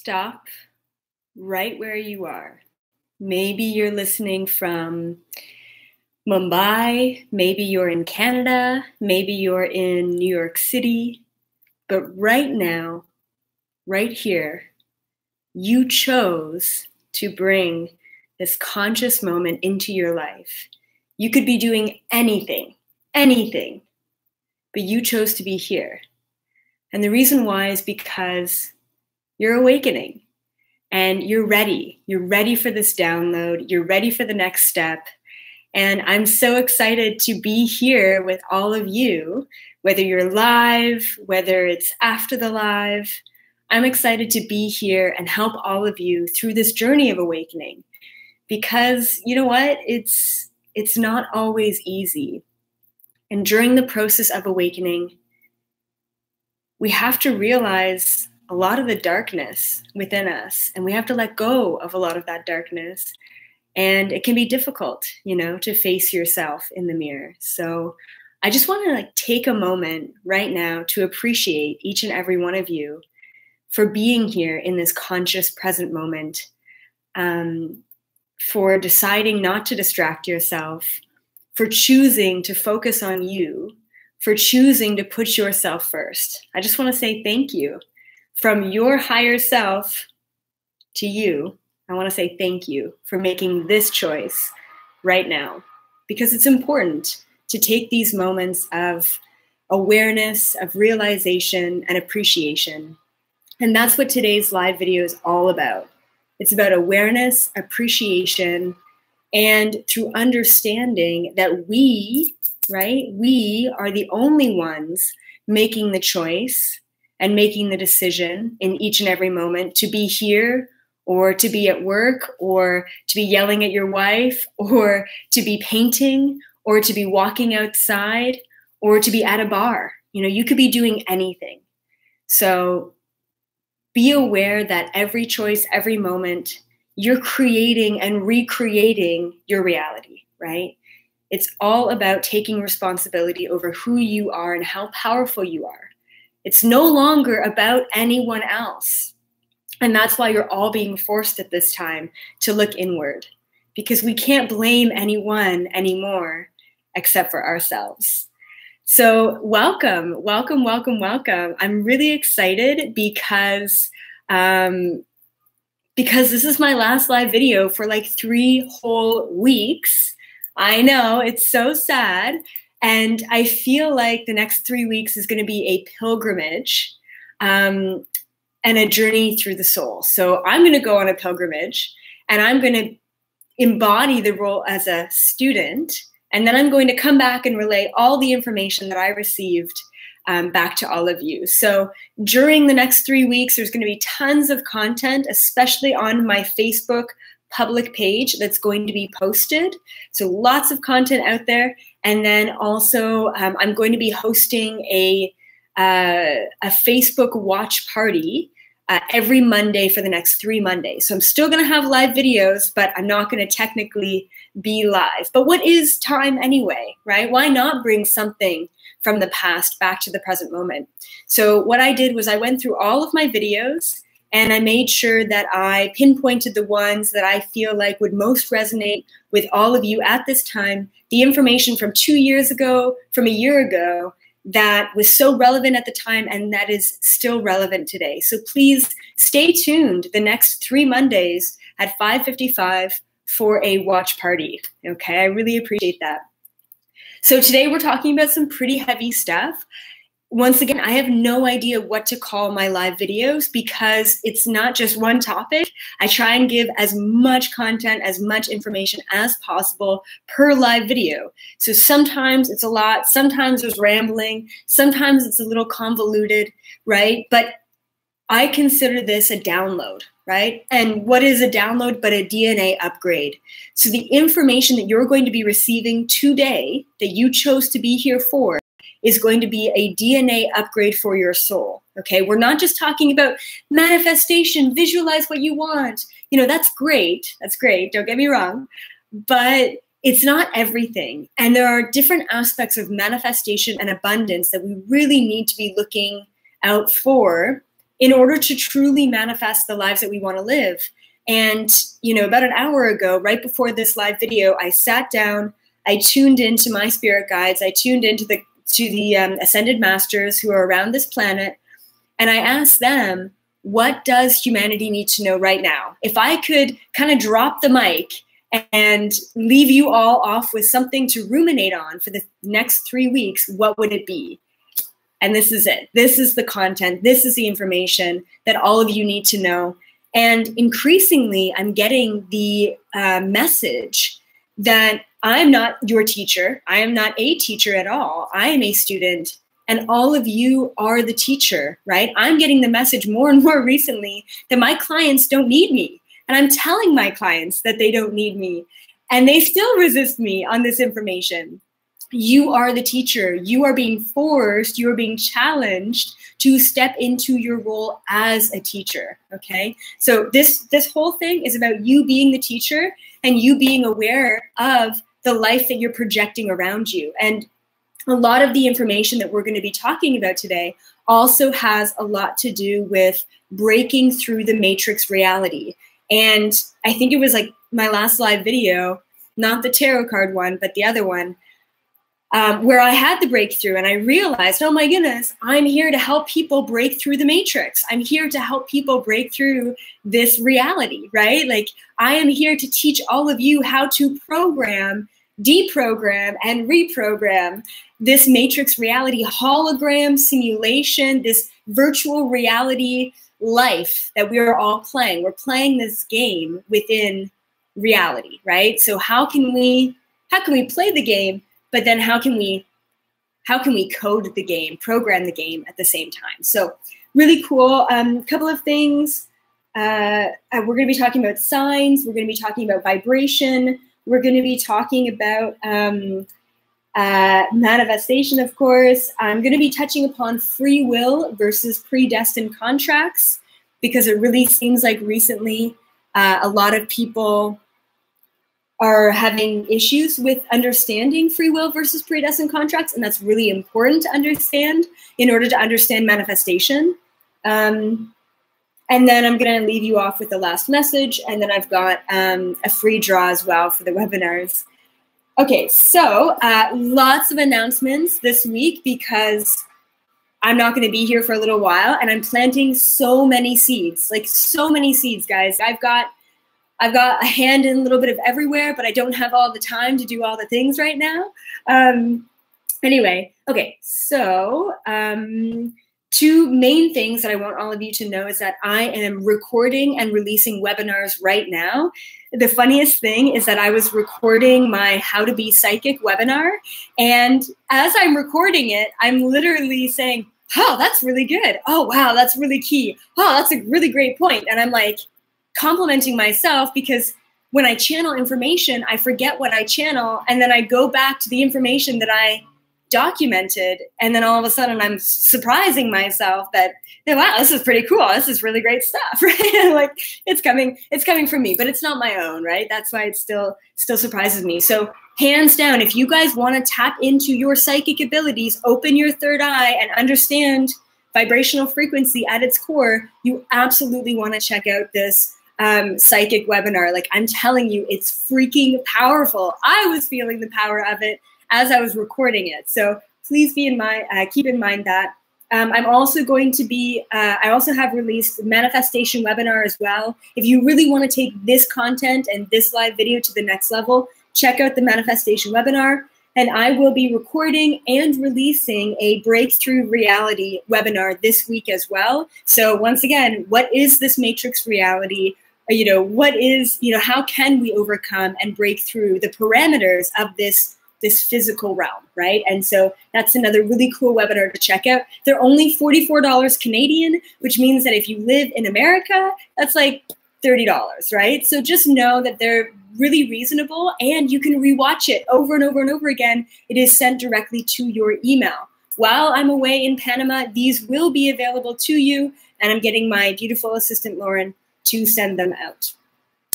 stop right where you are. Maybe you're listening from Mumbai, maybe you're in Canada, maybe you're in New York City, but right now, right here, you chose to bring this conscious moment into your life. You could be doing anything, but you chose to be here. And the reason why is because you're awakening and you're ready. You're ready for this download. You're ready for the next step. And I'm so excited to be here with all of you, whether you're live, whether it's after the live. I'm excited to be here and help all of you through this journey of awakening. Because you know what? It's not always easy. And during the process of awakening, we have to realize a lot of the darkness within us, and we have to let go of a lot of that darkness. And it can be difficult, to face yourself in the mirror. So I just want to take a moment right now to appreciate each and every one of you for being here in this conscious present moment, for deciding not to distract yourself, for choosing to focus on you, for choosing to put yourself first. I just want to say thank you. From your higher self to you, I want to say thank you for making this choice right now, because it's important to take these moments of awareness, of realization, and appreciation. And that's what today's live video is all about. It's about awareness, appreciation, and through understanding that we are the only ones making the choice and making the decision in each and every moment to be here, or to be at work, or to be yelling at your wife, or to be painting, or to be walking outside, or to be at a bar. You could be doing anything. So be aware that every choice, every moment, you're creating and recreating your reality, right? It's all about taking responsibility over who you are and how powerful you are. It's no longer about anyone else. And that's why you're all being forced at this time to look inward, because we can't blame anyone anymore except for ourselves. So welcome. I'm really excited because this is my last live video for 3 whole weeks. I know, it's so sad. And I feel like the next 3 weeks is going to be a pilgrimage and a journey through the soul. So I'm going to go on a pilgrimage, and I'm going to embody the role as a student. And then I'm going to come back and relay all the information that I received back to all of you. So during the next 3 weeks, there's going to be tons of content, especially on my Facebook public page that's going to be posted. So lots of content out there. And then also I'm going to be hosting a Facebook watch party every Monday for the next 3 Mondays. So I'm still going to have live videos, but I'm not going to technically be live. But what is time anyway, right? Why not bring something from the past back to the present moment? So what I did was I went through all of my videos, and I made sure that I pinpointed the ones that I feel like would most resonate with all of you at this time. The information from 2 years ago, from a year ago, that was so relevant at the time and that is still relevant today. So please stay tuned the next 3 Mondays at 5:55 for a watch party. Okay, I really appreciate that. So today we're talking about some pretty heavy stuff. Once again, I have no idea what to call my live videos because it's not just one topic. I try and give as much content, as much information as possible per live video. So sometimes it's a lot, sometimes there's rambling, sometimes it's a little convoluted, right? But I consider this a download, right? And what is a download but a DNA upgrade? So the information that you're going to be receiving today that you chose to be here for is going to be a DNA upgrade for your soul, okay? We're not just talking about manifestation, visualize what you want. That's great, don't get me wrong, but it's not everything. And there are different aspects of manifestation and abundance that we really need to be looking out for in order to truly manifest the lives that we want to live. And, you know, about an hour ago, right before this live video, I sat down, I tuned into my spirit guides, I tuned into the ascended masters who are around this planet, and I asked them, what does humanity need to know right now? If I could kind of drop the mic and leave you all off with something to ruminate on for the next 3 weeks, what would it be? And this is it. This is the content. This is the information that all of you need to know. And increasingly, I'm getting the message that I'm not your teacher. I am not a teacher at all. I am a student. And all of you are the teacher, right? I'm getting the message more and more recently that my clients don't need me. And I'm telling my clients that they don't need me. And they still resist me on this information. You are the teacher. You are being forced, you are being challenged to step into your role as a teacher, okay? So this whole thing is about you being the teacher and you being aware of the life that you're projecting around you. And a lot of the information that we're going to be talking about today also has a lot to do with breaking through the matrix reality. And I think it was like my last live video, not the tarot card one, but the other one, where I had the breakthrough and I realized, oh my goodness, I'm here to help people break through the matrix. I'm here to help people break through this reality, right? Like I am here to teach all of you how to program, deprogram, and reprogram this matrix reality hologram simulation, this virtual reality life that we are all playing. We're playing this game within reality, right? So how can we play the game? But then how can we code the game, program the game at the same time? So really cool. Couple of things. We're going to be talking about signs. We're going to be talking about vibration. We're going to be talking about manifestation, of course. I'm going to be touching upon free will versus predestined contracts, because it really seems like recently a lot of people are having issues with understanding free will versus predestined contracts, and that's really important to understand in order to understand manifestation. And then I'm going to leave you off with the last message, and then I've got a free draw as well for the webinars. Okay, so lots of announcements this week because I'm not going to be here for a little while, and I'm planting so many seeds, like so many seeds, guys. I've got a hand in a little bit of everywhere, but I don't have all the time to do all the things right now. Anyway, okay, so two main things that I want all of you to know is that I am recording and releasing webinars right now. The funniest thing is that I was recording my How to Be Psychic webinar, and as I'm recording it, I'm literally saying, oh, that's really good. Oh, wow, that's really key. Oh, that's a really great point. And I'm like, complimenting myself, because when I channel information, I forget what I channel, and then I go back to the information that I documented, and then all of a sudden I'm surprising myself that, wow, this is pretty cool. This is really great stuff, right? Like it's coming from me, but it's not my own, right? That's why it still surprises me. So hands down, if you guys want to tap into your psychic abilities, open your third eye and understand vibrational frequency at its core, you absolutely want to check out this psychic webinar. Like I'm telling you, it's freaking powerful. I was feeling the power of it as I was recording it. So please be in mind, keep in mind that. I'm also going to be, I also have released the manifestation webinar as well. If you really want to take this content and this live video to the next level, check out the manifestation webinar. And I will be recording and releasing a breakthrough reality webinar this week as well. So once again, what is this matrix reality? How can we overcome and break through the parameters of this physical realm, right? And so that's another really cool webinar to check out. They're only $44 Canadian, which means that if you live in America, that's like $30, right? So just know that they're really reasonable, and you can rewatch it over and over and over again. It is sent directly to your email. While I'm away in Panama, these will be available to you, and I'm getting my beautiful assistant, Lauren, to send them out.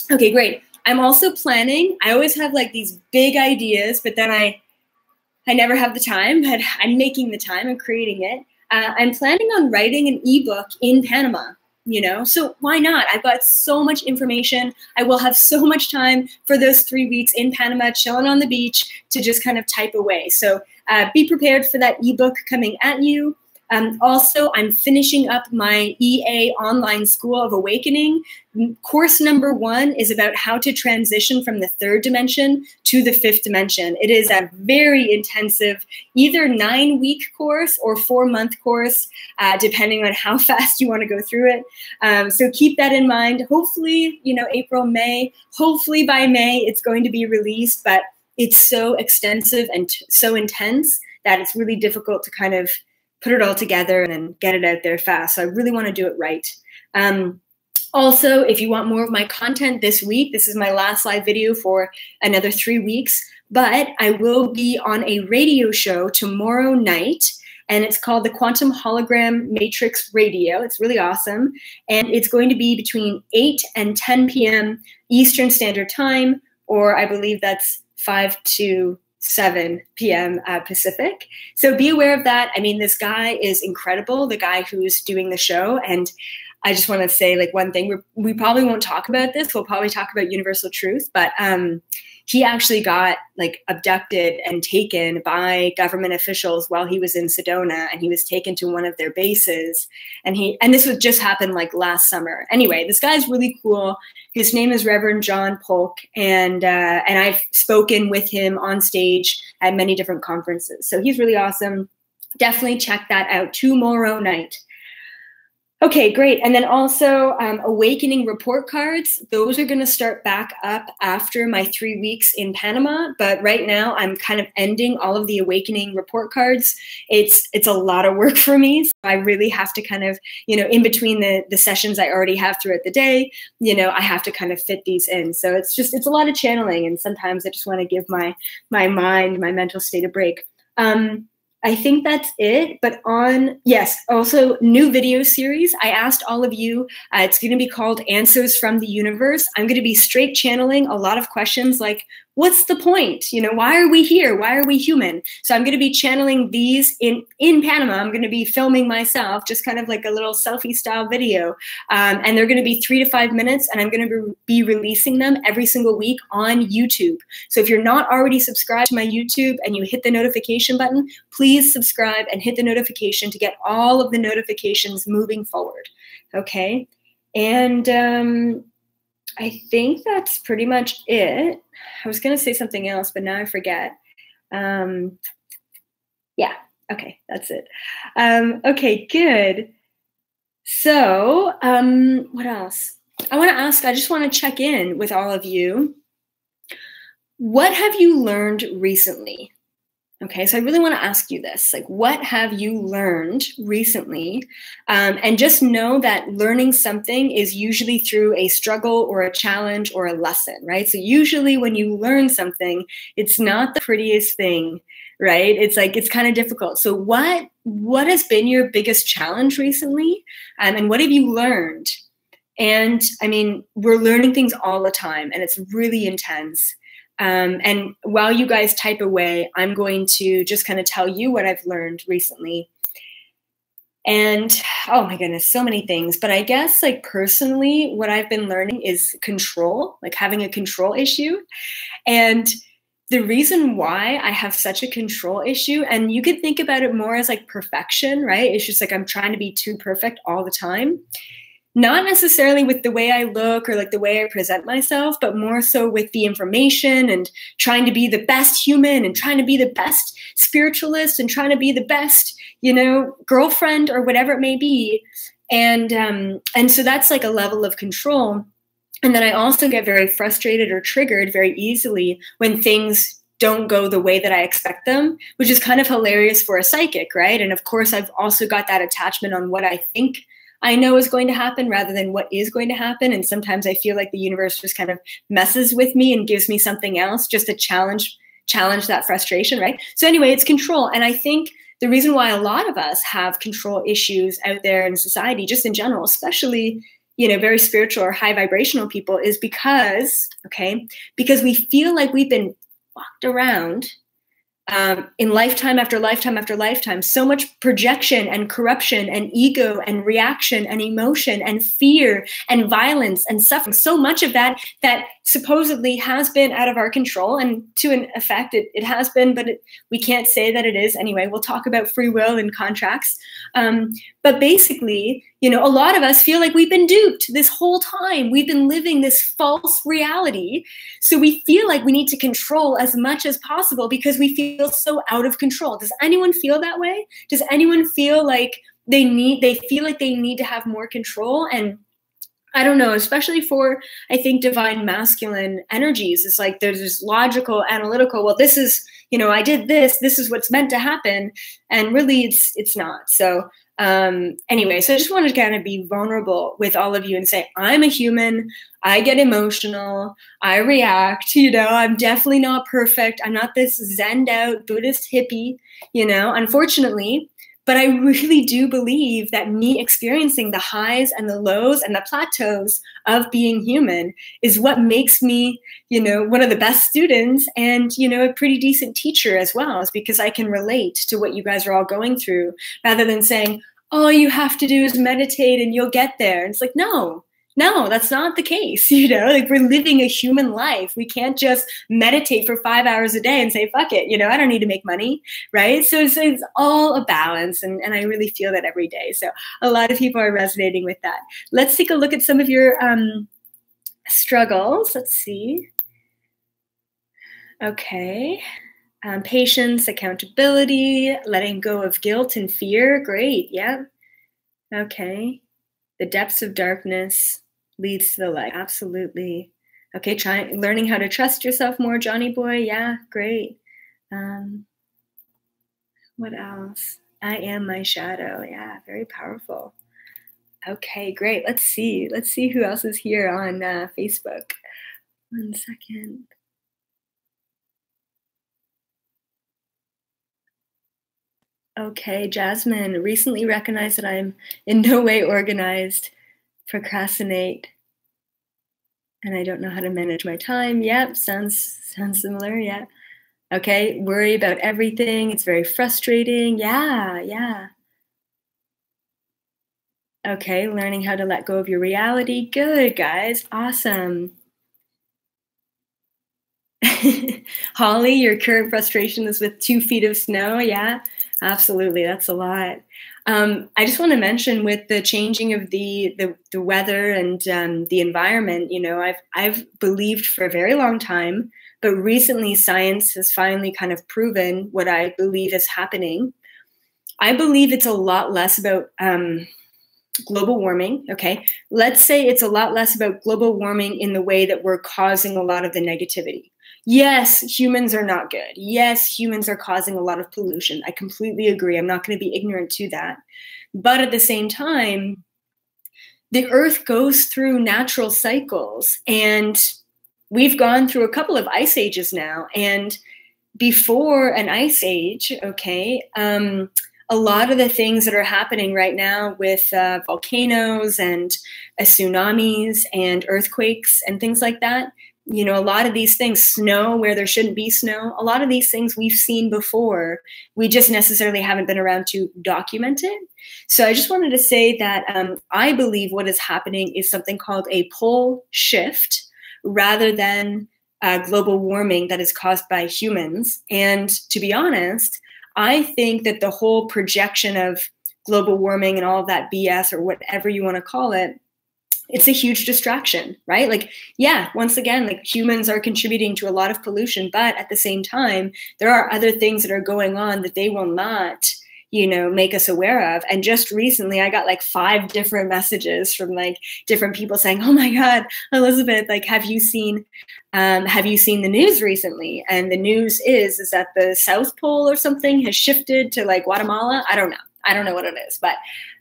Okay, great. I'm also planning, I always have like these big ideas, but then I never have the time, but I'm making the time and creating it. I'm planning on writing an ebook in Panama. So why not? I've got so much information. I will have so much time for those 3 weeks in Panama, chilling on the beach to just kind of type away. So be prepared for that ebook coming at you. Also, I'm finishing up my EA online school of awakening. Course number 1 is about how to transition from the 3rd dimension to the 5th dimension. It is a very intensive, either 9-week course or 4-month course, depending on how fast you want to go through it. So keep that in mind. Hopefully, April, May, hopefully by May, it's going to be released, but it's so extensive and so intense that it's really difficult to kind of put it all together and then get it out there fast. So I really want to do it right. Also, if you want more of my content this week, this is my last live video for another 3 weeks, but I will be on a radio show tomorrow night, and it's called the Quantum Hologram Matrix Radio. It's really awesome. And it's going to be between 8 and 10 p.m. Eastern Standard Time, or I believe that's 5 to 7 p.m. Pacific. So be aware of that. I mean, this guy is incredible, the guy who's doing the show. And I just want to say one thing, we probably won't talk about this. We'll probably talk about universal truth, but he actually got abducted and taken by government officials while he was in Sedona, and he was taken to one of their bases. And this was just happened last summer. Anyway, this guy's really cool. His name is Reverend John Polk, and I've spoken with him on stage at many different conferences. So he's really awesome. Definitely check that out tomorrow night. Okay, great. And then also awakening report cards. Those are going to start back up after my 3 weeks in Panama. But right now I'm kind of ending all of the awakening report cards. It's a lot of work for me. So I really have to kind of, in between the sessions I already have throughout the day, I have to kind of fit these in. So it's a lot of channeling. And sometimes I just want to give my mind, my mental state a break. I think that's it, but also new video series. I asked all of you, it's going to be called Answers from the Universe. I'm going to be straight channeling a lot of questions like, what's the point? Why are we here? Why are we human? So I'm going to be channeling these in Panama. I'm going to be filming myself, just kind of like a little selfie style video. And they're going to be 3 to 5 minutes, and I'm going to be releasing them every single week on YouTube. So if you're not already subscribed to my YouTube and you hit the notification button, please subscribe and hit the notification to get all of the notifications moving forward. Okay. And I think that's pretty much it. I was going to say something else, but now I forget. Yeah, okay, that's it. Okay, good. So what else? I just want to check in with all of you. What have you learned recently? Okay, so I really want to ask you this, what have you learned recently? And just know that learning something is usually through a struggle or a challenge or a lesson, right? So usually when you learn something, it's not the prettiest thing, right? It's kind of difficult. So what has been your biggest challenge recently? And what have you learned? And I mean, we're learning things all the time, and it's really intense. And while you guys type away, I'm going to just kind of tell you what I've learned recently. And oh my goodness, so many things. But I guess personally, what I've been learning is control, having a control issue. And the reason why I have such a control issue, and you could think about it more as perfection, right? It's just I'm trying to be too perfect all the time. Not necessarily with the way I look or the way I present myself, but more so with the information and trying to be the best human and trying to be the best spiritualist and trying to be the best, girlfriend or whatever it may be. And so that's a level of control. And then I also get very frustrated or triggered very easily when things don't go the way that I expect them, which is kind of hilarious for a psychic, right? And of course, I've also got that attachment on what I think I know is going to happen rather than what is going to happen. And sometimes I feel like the universe just kind of messes with me and gives me something else just to challenge that frustration, right? So anyway, it's control. And I think the reason why a lot of us have control issues out there in society, just in general, especially, very spiritual or high vibrational people, is because we feel like we've been walked around in lifetime after lifetime after lifetime, so much projection and corruption and ego and reaction and emotion and fear and violence and suffering, so much of that supposedly has been out of our control. And to an effect, it has been, but we can't say that it is. Anyway, we'll talk about free will and contracts. But basically, a lot of us feel like we've been duped this whole time. We've been living this false reality. So we feel like we need to control as much as possible because we feel so out of control. Does anyone feel that way? Does anyone feel like they feel like they need to have more control? And I don't know, especially for, I think, divine masculine energies. It's like there's this logical, analytical, well, this is, I did this is what's meant to happen. And really it's not. So anyway, so I just wanted to kind of be vulnerable with all of you and say, I'm a human. I get emotional. I react. I'm definitely not perfect. I'm not this zenned out Buddhist hippie, unfortunately. But I really do believe that me experiencing the highs and the lows and the plateaus of being human is what makes me, one of the best students and, a pretty decent teacher as well, is because I can relate to what you guys are all going through rather than saying, all you have to do is meditate and you'll get there. And it's like, no, that's not the case. Like we're living a human life. We can't just meditate for 5 hours a day and say, fuck it. I don't need to make money. Right. So it's all a balance. And I really feel that every day. So a lot of people are resonating with that. Let's take a look at some of your struggles. Let's see. Okay. Patience, accountability, letting go of guilt and fear. Great. Yeah. Okay. The depths of darkness leads to the light. Absolutely. Okay. Learning how to trust yourself more, Johnny boy. Yeah. Great. What else? I am my shadow. Yeah. Very powerful. Okay. Great. Let's see who else is here on Facebook. 1 second. Okay, Jasmine, recently recognized that I'm in no way organized, procrastinate, and I don't know how to manage my time. Yep, sounds similar, yeah. Okay, worry about everything. It's very frustrating. Yeah. Okay, learning how to let go of your reality. Good, guys. Awesome. Holly, your current frustration is with 2 feet of snow. Yeah. Absolutely, that's a lot. I just want to mention with the changing of the weather and the environment, I've believed for a very long time, but recently science has finally kind of proven what I believe is happening. I believe it's a lot less about global warming. Okay, let's say it's a lot less about global warming in the way that we're causing a lot of the negativity. Yes, humans are not good. Yes, humans are causing a lot of pollution. I completely agree. I'm not going to be ignorant to that. But at the same time, the earth goes through natural cycles, and we've gone through a couple of ice ages now. And before an ice age, okay, a lot of the things that are happening right now with volcanoes and tsunamis and earthquakes and things like that, a lot of these things, snow where there shouldn't be snow, a lot of these things we've seen before. We just necessarily haven't been around to document it. So I just wanted to say that I believe what is happening is something called a pole shift rather than global warming that is caused by humans. And to be honest, I think that the whole projection of global warming and all of that BS or whatever you want to call it, it's a huge distraction, right? Like, yeah, once again, like humans are contributing to a lot of pollution, but at the same time, there are other things that are going on that they will not, make us aware of. And just recently I got like 5 different messages from like different people saying, oh my God, Elizabeth, like, have you seen the news recently? And the news is that the South Pole or something has shifted to like Guatemala. I don't know what it is, but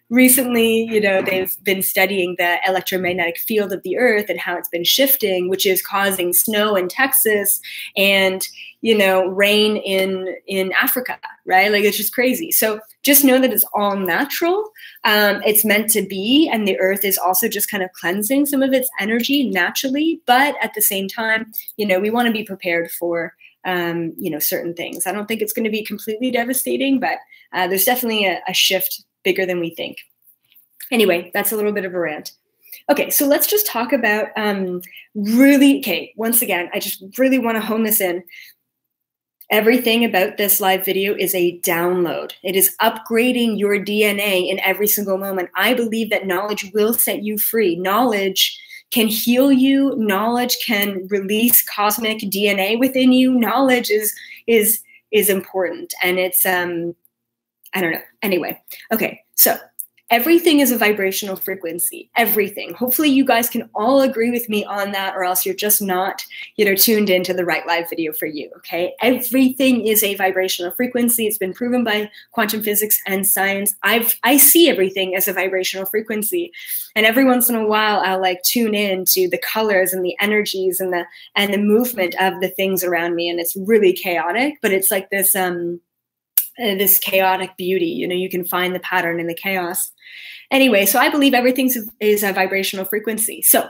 recently, they've been studying the electromagnetic field of the earth and how it's been shifting, which is causing snow in Texas and, rain in Africa, right? Like, it's just crazy. So just know that it's all natural. It's meant to be. And the earth is also just kind of cleansing some of its energy naturally. But at the same time, we want to be prepared for certain things. I don't think it's going to be completely devastating, but there's definitely a shift bigger than we think. Anyway, that's a little bit of a rant. Okay, so let's just talk about once again, I just really want to hone this in. Everything about this live video is a download. It is upgrading your DNA in every single moment. I believe that knowledge will set you free. Knowledge can heal you. Knowledge can release cosmic DNA within you. Knowledge is important, and it's I don't know. Anyway, okay, so everything is a vibrational frequency. Everything. Hopefully you guys can all agree with me on that, or else you're just not, tuned into the right live video for you, okay? Everything is a vibrational frequency. It's been proven by quantum physics and science. I see everything as a vibrational frequency. And every once in a while, I'll like tune in to the colors and the energies and the movement of the things around me. And it's really chaotic, but it's like this chaotic beauty. You can find the pattern in the chaos. Anyway, so I believe everything is a vibrational frequency. So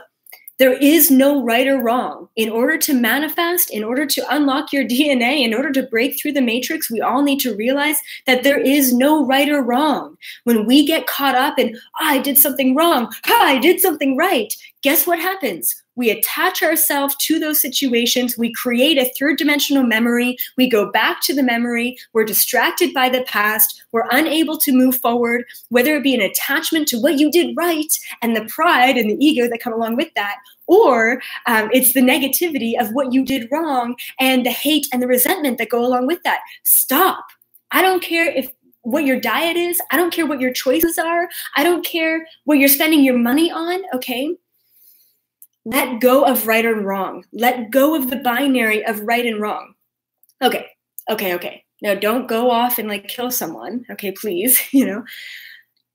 there is no right or wrong. In order to manifest, in order to unlock your DNA, in order to break through the matrix, we all need to realize that there is no right or wrong. When we get caught up in, I did something wrong, I did something right, guess what happens? We attach ourselves to those situations. We create a third-dimensional memory. We go back to the memory. We're distracted by the past. We're unable to move forward, whether it be an attachment to what you did right and the pride and the ego that come along with that, or it's the negativity of what you did wrong and the hate and the resentment that go along with that. Stop. I don't care what your diet is. I don't care what your choices are. I don't care what you're spending your money on, okay? Let go of right and wrong. Let go of the binary of right and wrong. Okay. Now don't go off and like kill someone. Okay, please,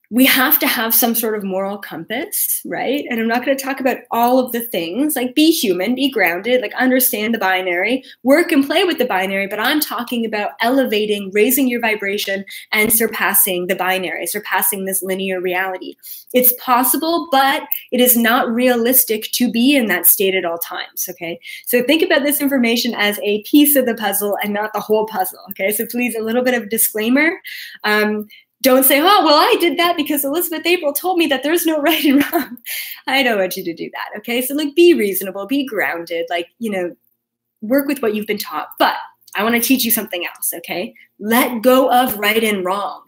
we have to have some sort of moral compass, right? And I'm not going to talk about all of the things, like be human, be grounded, like understand the binary, work and play with the binary, but I'm talking about elevating, raising your vibration and surpassing the binary, surpassing this linear reality. It's possible, but it is not realistic to be in that state at all times, okay? So think about this information as a piece of the puzzle and not the whole puzzle, okay? So please, a little bit of disclaimer. Don't say, oh, well, I did that because Elizabeth April told me that there's no right and wrong. I don't want you to do that, okay? So like be reasonable, be grounded, like, work with what you've been taught. But I want to teach you something else, okay? Let go of right and wrong.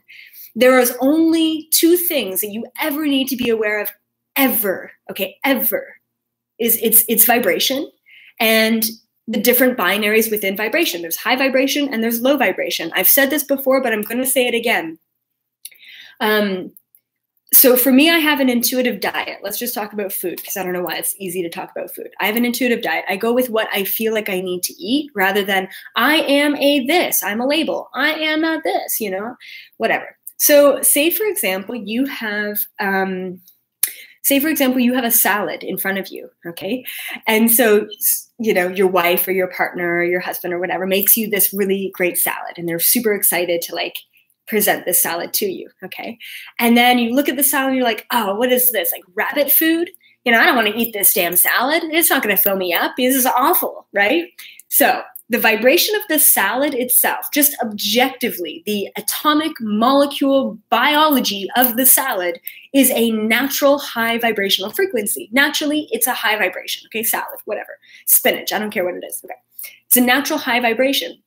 There is only two things that you ever need to be aware of, ever, okay, ever, is it's vibration and the different binaries within vibration. There's high vibration and there's low vibration. I've said this before, but I'm going to say it again. So for me, I have an intuitive diet. Let's just talk about food because I don't know why it's easy to talk about food. I have an intuitive diet. I go with what I feel like I need to eat rather than I am a this, I'm a label. I am a this, whatever. So say, for example, you have a salad in front of you, okay? And so, your wife or your partner or your husband or whatever makes you this really great salad and they're super excited to like present this salad to you, okay? And then you look at the salad and you're like, oh, what is this? Like rabbit food? I don't want to eat this damn salad. It's not going to fill me up. This is awful, right? So the vibration of the salad itself, just objectively, the atomic molecule biology of the salad is a natural high vibrational frequency. Naturally, it's a high vibration, okay? Salad, whatever. Spinach, I don't care what it is, okay? It's a natural high vibration.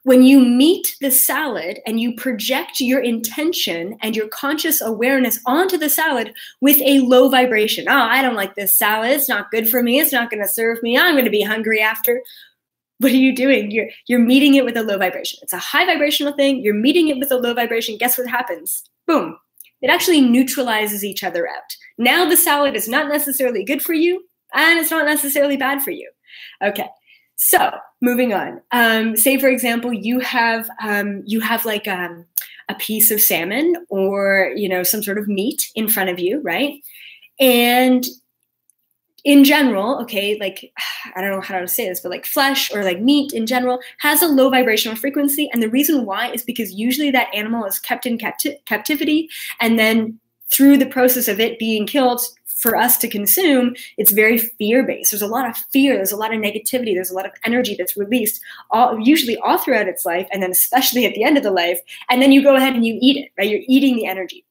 When you meet the salad and you project your intention and your conscious awareness onto the salad with a low vibration, oh, I don't like this salad. It's not good for me. It's not going to serve me. I'm going to be hungry after. What are you doing? You're meeting it with a low vibration. It's a high vibrational thing. You're meeting it with a low vibration. Guess what happens? Boom. It actually neutralizes each other out. Now the salad is not necessarily good for you and it's not necessarily bad for you. Okay. So moving on, say, for example, you have like a piece of salmon or, some sort of meat in front of you, right? And in general, okay, like, I don't know how to say this, but like flesh or like meat in general has a low vibrational frequency. And the reason why is because usually that animal is kept in captivity and then through the process of it being killed for us to consume, it's very fear-based. There's a lot of fear, there's a lot of negativity, there's a lot of energy that's released usually all throughout its life, and then especially at the end of the life, and then you go ahead and you eat it, right? You're eating the energy.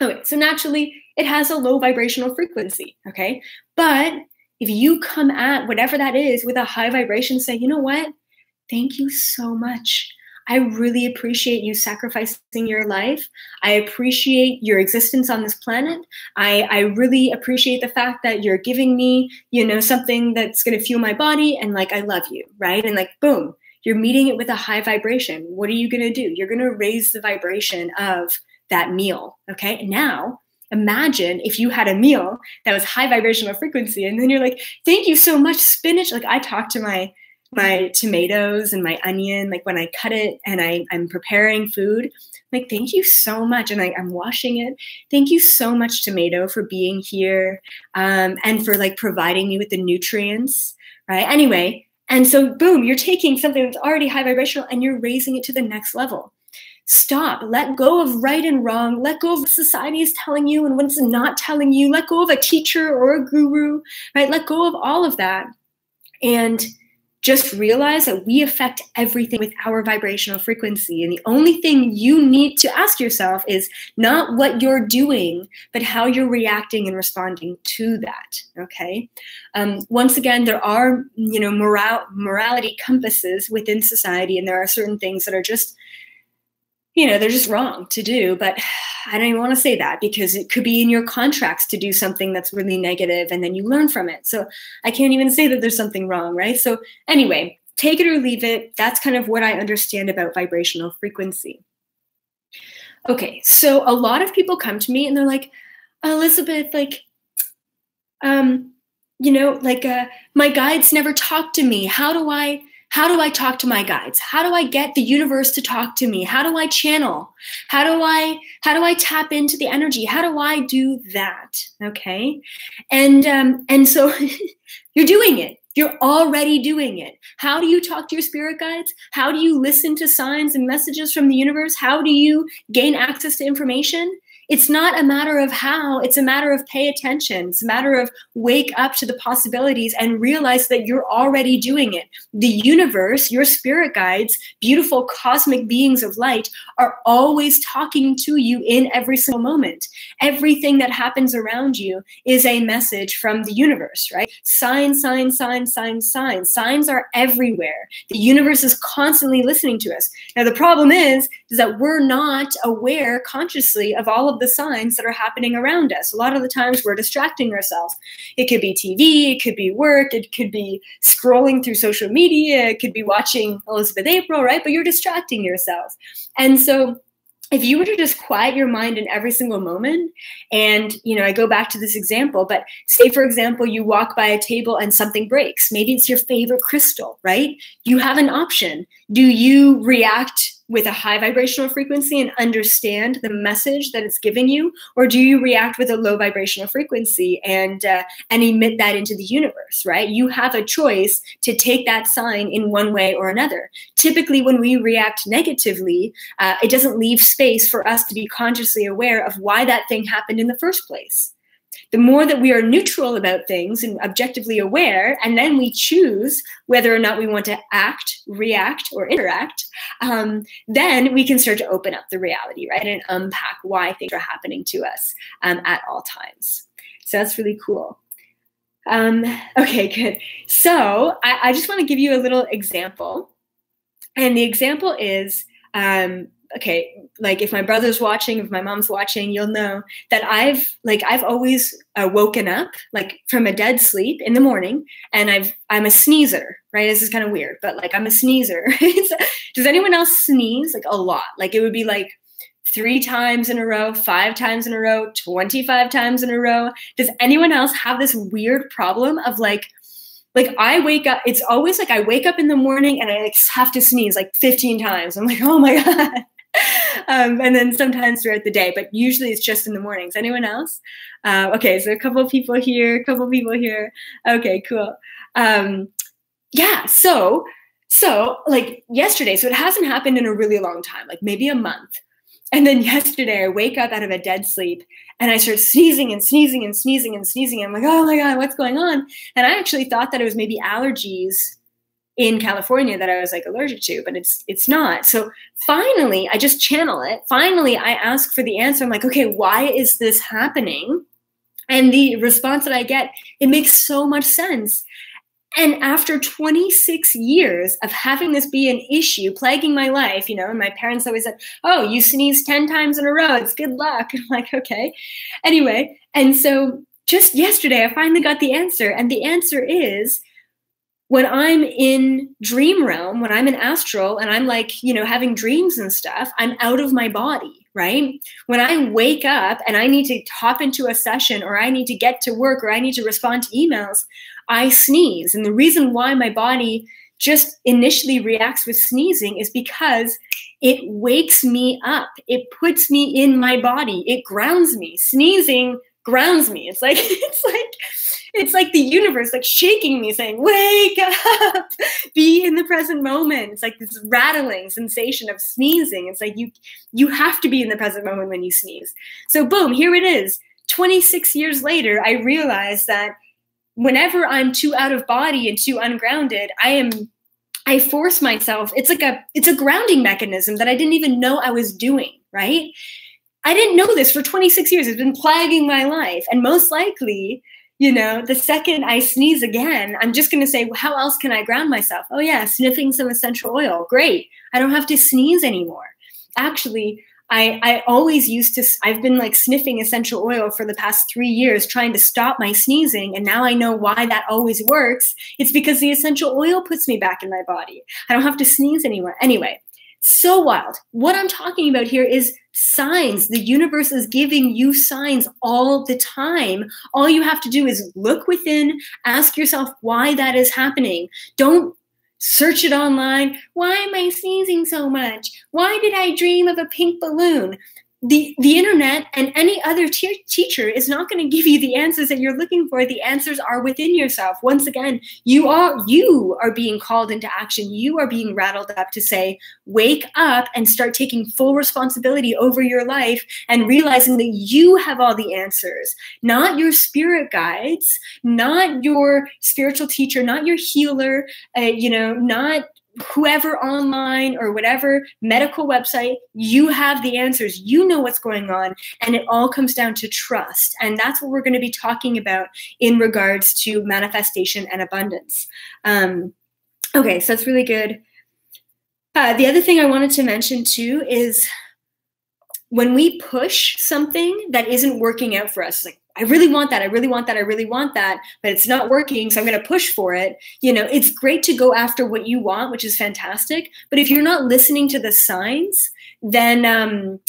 Okay, so naturally, it has a low vibrational frequency, okay? But if you come at whatever that is with a high vibration, say, you know what? Thank you so much. I really appreciate you sacrificing your life. I appreciate your existence on this planet. I really appreciate the fact that you're giving me, you know, something that's going to fuel my body, and like, I love you, right? And like, boom, you're meeting it with a high vibration. What are you going to do? You're going to raise the vibration of that meal, okay? And now, imagine if you had a meal that was high vibrational frequency, and then you're like, thank you so much, spinach. Like, I talk to my tomatoes and my onion, like when I cut it and I'm preparing food, like, thank you so much. And I'm washing it. Thank you so much, tomato, for being here, and for like providing me with the nutrients, right? Anyway, and so boom, you're taking something that's already high vibrational and you're raising it to the next level. Stop, let go of right and wrong, let go of what society is telling you and what it's not telling you, let go of a teacher or a guru, right? Let go of all of that. And just realize that we affect everything with our vibrational frequency. And the only thing you need to ask yourself is not what you're doing, but how you're reacting and responding to that, okay? Once again, there are, you know, morality compasses within society, and there are certain things that are just, you know, they're just wrong to do. But I don't even want to say that, because it could be in your contracts to do something that's really negative and then you learn from it. So I can't even say that there's something wrong, right? So anyway, take it or leave it. That's kind of what I understand about vibrational frequency. Okay, so a lot of people come to me and they're like, Elizabeth, like, you know, like my guides never talk to me. How do I talk to my guides? How do I get the universe to talk to me? How do I channel? How do I tap into the energy? How do I do that? Okay. And so you're doing it. You're already doing it. How do you talk to your spirit guides? How do you listen to signs and messages from the universe? How do you gain access to information? It's not a matter of how, it's a matter of pay attention. It's a matter of wake up to the possibilities and realize that you're already doing it. The universe, your spirit guides, beautiful cosmic beings of light, are always talking to you in every single moment. Everything that happens around you is a message from the universe, right? Signs, signs, signs, signs, signs. Signs are everywhere. The universe is constantly listening to us. Now, the problem is that we're not aware consciously of all of the signs that are happening around us. A lot of the times we're distracting ourselves. It could be TV, it could be work, it could be scrolling through social media, it could be watching Elizabeth April, right? But you're distracting yourself. And so if you were to just quiet your mind in every single moment, and, you know, I go back to this example, but say, for example, you walk by a table and something breaks. Maybe it's your favorite crystal, right? You have an option. Do you react with a high vibrational frequency and understand the message that it's giving you? Or do you react with a low vibrational frequency and emit that into the universe, right? You have a choice to take that sign in one way or another. Typically, when we react negatively, it doesn't leave space for us to be consciously aware of why that thing happened in the first place. The more that we are neutral about things and objectively aware, and then we choose whether or not we want to act, react, or interact, then we can start to open up the reality, right? And unpack why things are happening to us at all times. So that's really cool. Okay, good. So I just want to give you a little example. And the example is, okay, like if my brother's watching, if my mom's watching, you'll know that I've always woken up like from a dead sleep in the morning, and I'm a sneezer, right? This is kind of weird, but like I'm a sneezer. Does anyone else sneeze? Like a lot? Like it would be like 3 times in a row, 5 times in a row, 25 times in a row. Does anyone else have this weird problem of like I wake up, it's always like I wake up in the morning and I like have to sneeze like 15 times. I'm like, oh my God. And then sometimes throughout the day, but usually it's just in the mornings. Anyone else? Okay, so a couple of people here, Okay, cool. Yeah, so like yesterday, so it hasn't happened in a really long time, like maybe a month. And then yesterday I wake up out of a dead sleep and I start sneezing and sneezing and sneezing and sneezing. I'm like, oh my God, what's going on? And I actually thought that it was maybe allergies in California that I was like allergic to, but it's not. So finally, I just channel it. Finally, I ask for the answer. I'm like, okay, why is this happening? And the response that I get, it makes so much sense. And after 26 years of having this be an issue plaguing my life, you know, and my parents always said, oh, you sneeze 10 times in a row, it's good luck. I'm like, okay. Anyway, and so just yesterday, I finally got the answer. And the answer is, when I'm in dream realm, when I'm in astral and I'm like, you know, having dreams and stuff, I'm out of my body, right? When I wake up and I need to hop into a session or I need to get to work or I need to respond to emails, I sneeze. And the reason why my body just initially reacts with sneezing is because it wakes me up. It puts me in my body. It grounds me. Sneezing grounds me. It's like the universe like shaking me saying, wake up, be in the present moment. It's like this rattling sensation of sneezing. It's like you have to be in the present moment when you sneeze. So boom, here it is. 26 years later, I realized that whenever I'm too out of body and too ungrounded, I force myself. It's a grounding mechanism that I didn't even know I was doing, right? I didn't know this for 26 years. It's been plaguing my life. And most likely, you know, the second I sneeze again, I'm just going to say, well, how else can I ground myself? Oh yeah, sniffing some essential oil. Great. I don't have to sneeze anymore. Actually, I always I've been like sniffing essential oil for the past 3 years, trying to stop my sneezing. And now I know why that always works. It's because the essential oil puts me back in my body. I don't have to sneeze anymore. Anyway, so wild. What I'm talking about here is signs. The universe is giving you signs all the time. All you have to do is look within, ask yourself why that is happening. Don't search it online. Why am I sneezing so much? Why did I dream of a pink balloon? The internet and any other teacher is not going to give you the answers that you're looking for. The answers are within yourself. Once again, you are being called into action. You are being rattled up to say, wake up and start taking full responsibility over your life and realizing that you have all the answers, not your spirit guides, not your spiritual teacher, not your healer, not whoever online or whatever medical website. You have the answers. You know what's going on. And it all comes down to trust. And that's what we're going to be talking about in regards to manifestation and abundance. Okay, so that's really good. The other thing I wanted to mention too is when we push something that isn't working out for us, like, I really want that, I really want that, I really want that, but it's not working, so I'm going to push for it. You know, it's great to go after what you want, which is fantastic. But if you're not listening to the signs, then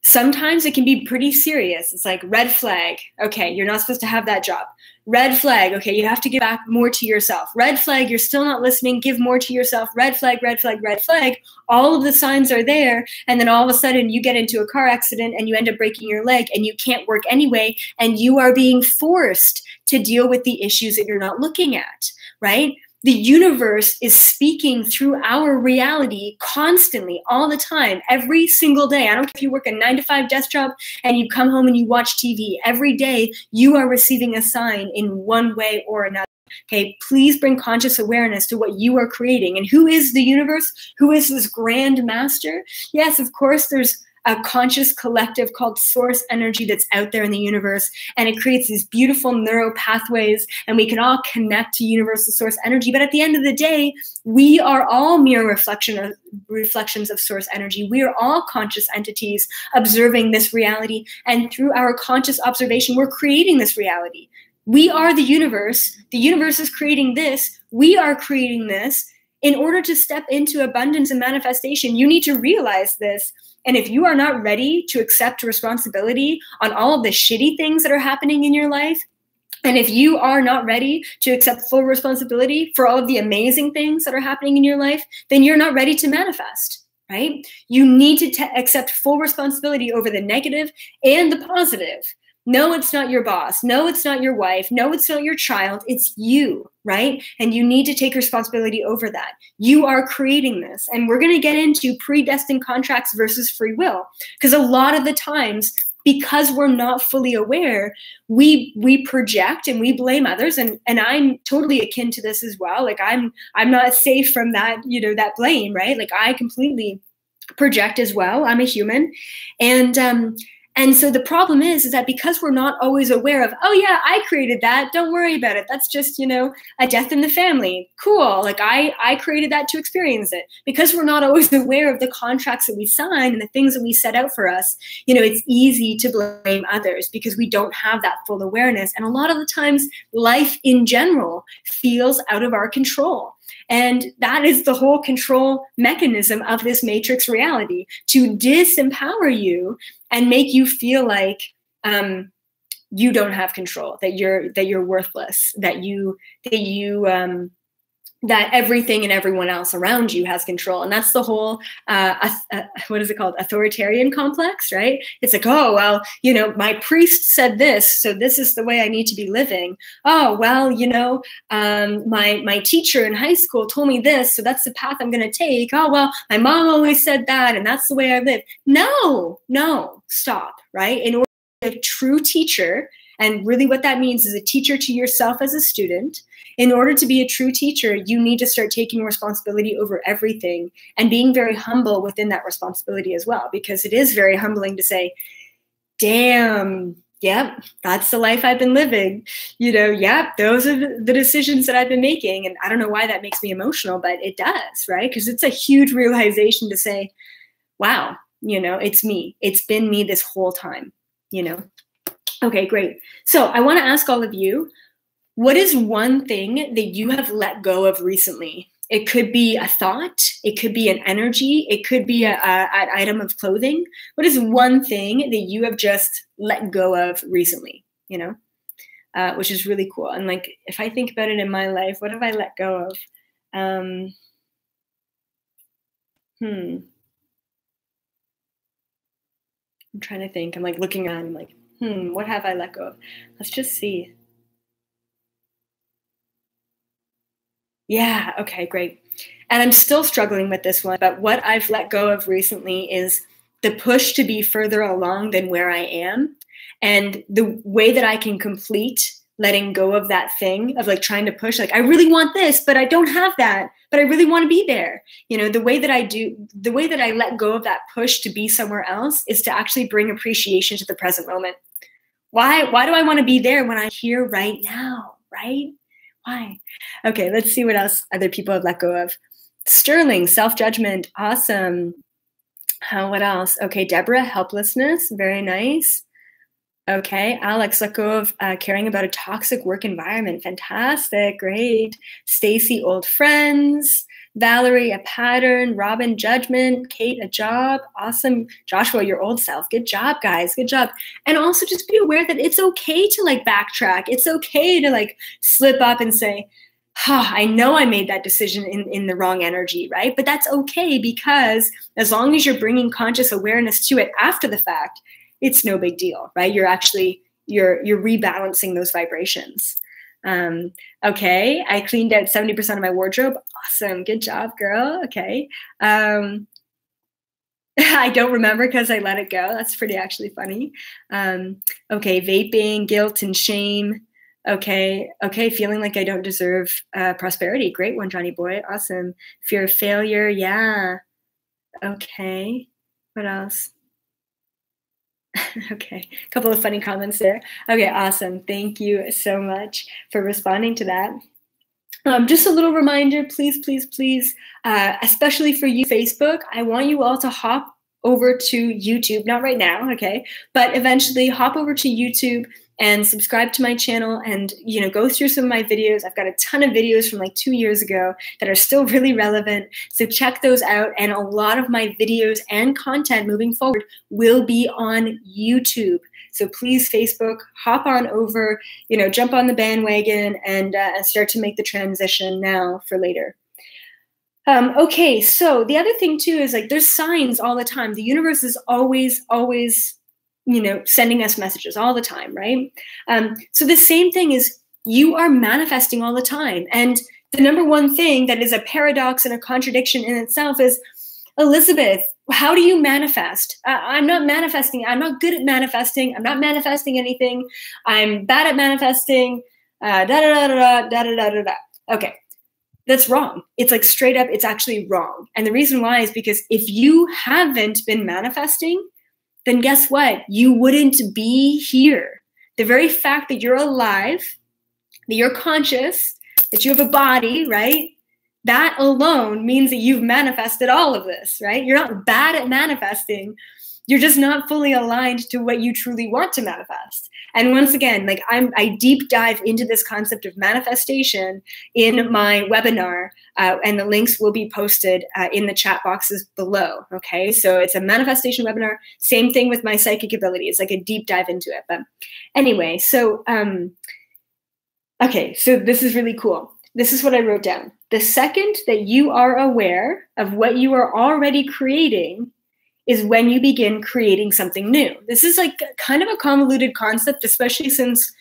sometimes it can be pretty serious. It's like red flag. Okay, you're not supposed to have that job. Red flag. Okay, you have to give back more to yourself. Red flag. You're still not listening. Give more to yourself. Red flag, red flag, red flag. All of the signs are there. And then all of a sudden you get into a car accident and you end up breaking your leg and you can't work anyway. And you are being forced to deal with the issues that you're not looking at, right? The universe is speaking through our reality constantly, all the time, every single day. I don't care if you work a 9-to-5 desk job and you come home and you watch TV. Every day, you are receiving a sign in one way or another. Okay, please bring conscious awareness to what you are creating. And who is the universe? Who is this grand master? Yes, of course, there's a conscious collective called source energy that's out there in the universe, and it creates these beautiful neural pathways, and we can all connect to universal source energy. But at the end of the day, we are all mere reflections of source energy. We are all conscious entities observing this reality, and through our conscious observation, we're creating this reality. We are the universe. The universe is creating this. We are creating this. In order to step into abundance and manifestation, you need to realize this. And if you are not ready to accept responsibility on all of the shitty things that are happening in your life, and if you are not ready to accept full responsibility for all of the amazing things that are happening in your life, then you're not ready to manifest, right? You need to accept full responsibility over the negative and the positive. No, it's not your boss. No, it's not your wife. No, it's not your child. It's you, right? And you need to take responsibility over that. You are creating this. And we're going to get into predestined contracts versus free will. Because a lot of the times, because we're not fully aware, we project and we blame others. And I'm totally akin to this as well. Like I'm not safe from that, that blame, right? Like I completely project as well. I'm a human. And so the problem is that because we're not always aware of, oh yeah, I created that. Don't worry about it. That's just, a death in the family. Cool. Like I created that to experience it. Because we're not always aware of the contracts that we sign and the things that we set out for us, it's easy to blame others because we don't have that full awareness. And a lot of the times life in general feels out of our control. And that is the whole control mechanism of this matrix reality, to disempower you and make you feel like you don't have control, that you're worthless, that everything and everyone else around you has control. And that's the whole, what is it called? Authoritarian complex, right? It's like, oh, well, my priest said this, so this is the way I need to be living. Oh, well, my teacher in high school told me this, so that's the path I'm going to take. Oh, well, my mom always said that, and that's the way I live. No, stop, right? In order to be a true teacher, and really what that means is a teacher to yourself as a student. In order to be a true teacher, you need to start taking responsibility over everything and being very humble within that responsibility as well, because it is very humbling to say, damn, yep, that's the life I've been living. Yep, those are the decisions that I've been making. And I don't know why that makes me emotional, but it does, right? Because it's a huge realization to say, wow, it's me. It's been me this whole time, Okay, great. So I want to ask all of you, what is one thing that you have let go of recently? It could be a thought. It could be an energy. It could be an item of clothing. What is one thing that you have just let go of recently, which is really cool. And like, if I think about it in my life, what have I let go of? I'm trying to think. I'm like looking around. I'm like, what have I let go of? Let's just see. Yeah, okay, great. And I'm still struggling with this one, but what I've let go of recently is the push to be further along than where I am. And the way that I can complete letting go of that thing of like trying to push, like, I really want this, but I don't have that, but I really want to be there. The way that I let go of that push to be somewhere else is to actually bring appreciation to the present moment. Why do I want to be there when I'm here right now, right? Why? Okay, let's see what else other people have let go of. Sterling, self-judgment. Awesome. What else? Okay, Deborah, helplessness. Very nice. Okay, Alex, let go of caring about a toxic work environment. Fantastic. Great. Stacy, old friends. Valerie, a pattern. Robin, judgment. Kate, a job. Awesome. Joshua, your old self. Good job, guys. Good job. And also just be aware that it's okay to like backtrack. It's okay to like slip up and say, I know I made that decision in the wrong energy, right? But that's okay, because as long as you're bringing conscious awareness to it after the fact, it's no big deal, right? You're rebalancing those vibrations. Okay, I cleaned out 70% of my wardrobe. Awesome, good job, girl. Okay. I don't remember because I let it go. That's pretty actually funny. Okay, vaping, guilt and shame. Okay, feeling like I don't deserve prosperity. Great one, Johnny boy. Awesome. Fear of failure. Yeah. Okay, what else? Okay, a couple of funny comments there. Okay, awesome. Thank you so much for responding to that. Just a little reminder, please, especially for you, Facebook, I want you all to hop over to YouTube, not right now, okay, but eventually hop over to YouTube and subscribe to my channel and, go through some of my videos. I've got a ton of videos from like 2 years ago that are still really relevant. So check those out. And a lot of my videos and content moving forward will be on YouTube. So please, Facebook, hop on over, jump on the bandwagon and start to make the transition now for later. Okay, so the other thing too is like there's signs all the time. The universe is always sending us messages all the time, right? So the same thing is, you are manifesting all the time. And the number one thing that is a paradox and a contradiction in itself is, Elizabeth, how do you manifest? I'm not manifesting. I'm not good at manifesting. I'm not manifesting anything. I'm bad at manifesting. Da da da da da da da da. Okay, that's wrong. It's like straight up, it's actually wrong. And the reason why is because if you haven't been manifesting, then guess what? You wouldn't be here. The very fact that you're alive, that you're conscious, that you have a body, right? That alone means that you've manifested all of this, right? You're not bad at manifesting. You're just not fully aligned to what you truly want to manifest. And once again, like I deep dive into this concept of manifestation in my webinar, and the links will be posted in the chat boxes below. Okay, so it's a manifestation webinar. Same thing with my psychic ability. It's like a deep dive into it. But anyway, so okay, so this is really cool. This is what I wrote down. The second that you are aware of what you are already creating is when you begin creating something new. This is like kind of a convoluted concept, especially since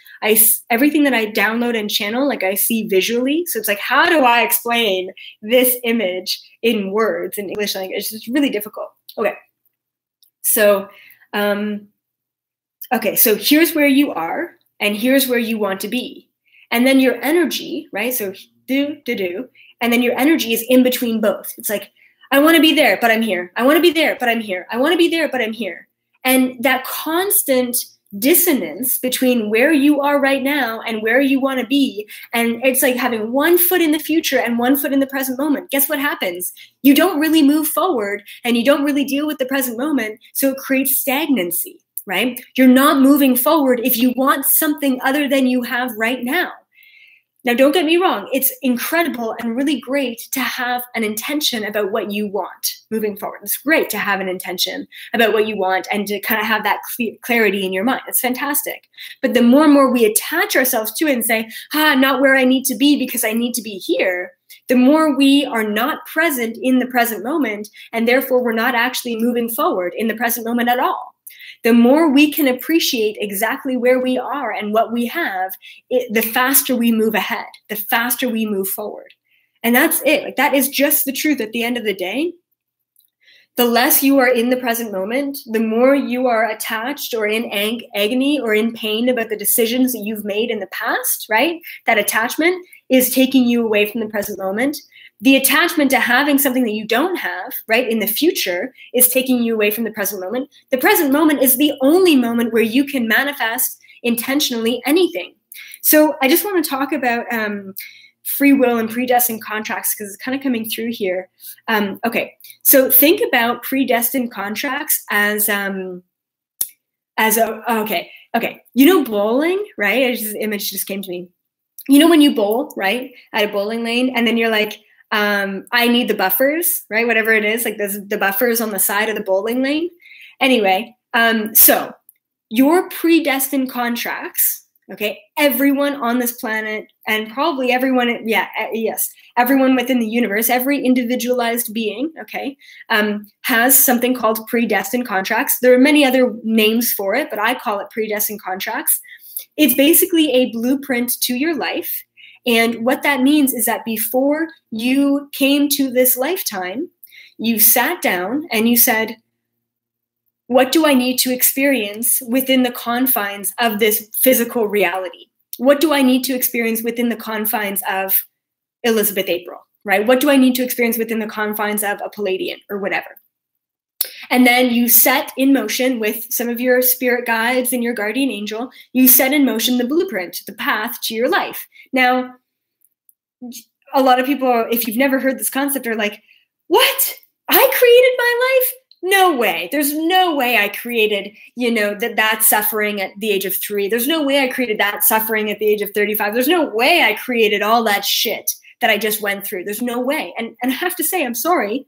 everything that I download and channel, like I see visually. So it's like, how do I explain this image in words in English language? It's really difficult. Okay. So, so here's where you are and here's where you want to be. And then your energy, right? So and then your energy is in between both. It's like, I want to be there, but I'm here. I want to be there, but I'm here. I want to be there, but I'm here. And that constant dissonance between where you are right now and where you want to be. And it's like having one foot in the future and one foot in the present moment. Guess what happens? You don't really move forward and you don't really deal with the present moment. So it creates stagnancy, right? You're not moving forward if you want something other than you have right now. Now, don't get me wrong. It's incredible and really great to have an intention about what you want moving forward. It's great to have an intention about what you want and to kind of have that clarity in your mind. It's fantastic. But the more and more we attach ourselves to it and say, not where I need to be because I need to be here, the more we are not present in the present moment, and therefore we're not actually moving forward in the present moment at all. The more we can appreciate exactly where we are and what we have, the faster we move ahead, the faster we move forward. And that's it. Like, that is just the truth at the end of the day. The less you are in the present moment, the more you are attached or in agony or in pain about the decisions that you've made in the past, right? That attachment is taking you away from the present moment. The attachment to having something that you don't have, right, in the future is taking you away from the present moment. The present moment is the only moment where you can manifest intentionally anything. So I just want to talk about free will and predestined contracts because it's kind of coming through here. Okay, so think about predestined contracts as okay. You know bowling, right? The image just came to me. You know when you bowl, right, at a bowling lane, and then you're like, I need the buffers, right? Whatever it is, like the buffers on the side of the bowling lane. Anyway, so your predestined contracts, okay, everyone on this planet and probably everyone, everyone within the universe, every individualized being, okay, has something called predestined contracts. There are many other names for it, but I call it predestined contracts. It's basically a blueprint to your life. And what that means is that before you came to this lifetime, you sat down and you said, what do I need to experience within the confines of this physical reality? What do I need to experience within the confines of Elizabeth April, right? What do I need to experience within the confines of a Palladian or whatever? And then you set in motion with some of your spirit guides and your guardian angel, you set in motion the blueprint, the path to your life. Now, a lot of people, if you've never heard this concept, are like, what? I created my life? No way. There's no way I created, that suffering at the age of 3. There's no way I created that suffering at the age of 35. There's no way I created all that shit that I just went through. There's no way. And I have to say, I'm sorry,